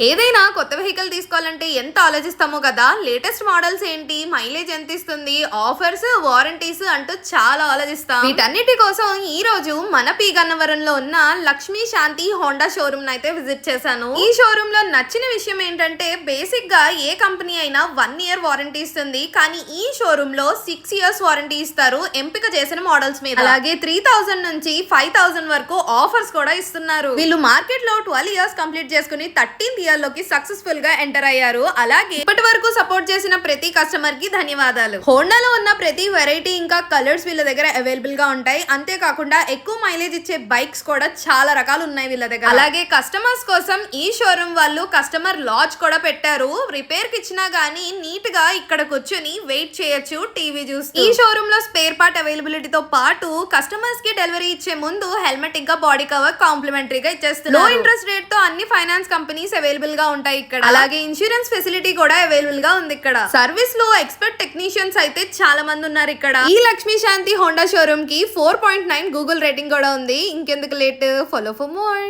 ఏదైనా కొత్త వెహికల్ తీసుకోవాలంటే ఎంత ఆలోచిస్తామో కదా. లేటెస్ట్ మోడల్స్ ఏంటి, మైలేజ్ ఎంత ఇస్తుంది, ఆఫర్స్, వారంటీస్ అంటూ చాలా ఆలోచిస్తాం. వీటన్నిటి కోసం ఈ రోజు మన పి గన్నవరంలో ఉన్న లక్ష్మీ శాంతి హోండా షోరూమ్ అయితే విజిట్ చేశాను. ఈ షోరూమ్ లో నచ్చిన విషయం ఏంటంటే బేసిక్ గా ఏ కంపెనీ అయినా 1 ఇయర్ వారంటీ ఇస్తుంది, కానీ ఈ షోరూమ్ లో 6 ఇయర్స్ వారంటీ ఇస్తారు ఎంపిక చేసిన మోడల్స్ మీద. అలాగే 3000 నుంచి 5000 వరకు ఆఫర్స్ కూడా ఇస్తున్నారు. వీళ్ళు మార్కెట్ లో 12 ఇయర్స్ కంప్లీట్ చేసుకుని 13th లోకి సక్సెస్ఫుల్ గా ఎంటర్ అయ్యారు. అలాగే ఇప్పటి వరకు సపోర్ట్ చేసిన ప్రతి కస్టమర్ కి ధన్యవాదాలు. హోండాలో ఉన్న ప్రతి వెరైటీ ఇంకా కలర్స్ వీళ్ళ దగ్గర అవైలబుల్ గా ఉంటాయి. అంతేకాకుండా ఎక్కువ మైలేజ్ ఇచ్చే బైక్స్ కూడా చాలా రకాలు ఉన్నాయి వీళ్ళ దగ్గర. అలాగే కస్టమర్స్ కోసం ఈ షోరూమ్ వాళ్ళు కస్టమర్ లాడ్జ్ కూడా పెట్టారు. రిపేర్ కి ఇచ్చినా గానీ నీట్ గా ఇక్కడ కూర్చొని వెయిట్ చేయొచ్చు టీవీ చూస్తూ. ఈ షోరూమ్ లో స్పేర్ పార్ట్ అవైలబిలిటీతో పాటు కస్టమర్స్ కి డెలివరీ ఇచ్చే ముందు హెల్మెట్ ఇంకా బాడీ కవర్ కాంప్లిమెంటరీగా ఇచ్చేస్తున్నారు. లో ఇంట్రెస్ట్ రేట్ తో అన్ని ఫైనాన్స్ కంపెనీస్ అవైలబుల్ గా ఉంటాయి ఇక్కడ. అలాగే ఇన్సూరెన్స్ ఫెసిలిటీ కూడా అవైలబుల్ గా ఉంది ఇక్కడ. సర్వీస్ లో ఎక్స్పర్ట్ టెక్నీషియన్స్ అయితే చాలా మంది ఉన్నారు ఇక్కడ. ఈ లక్ష్మీ శాంతి హోండా షోరూమ్ కి 4.9 గూగుల్ రేటింగ్ కూడా ఉంది. ఇంకెందుకు లేట్, ఫాలో ఫర్ మోర్.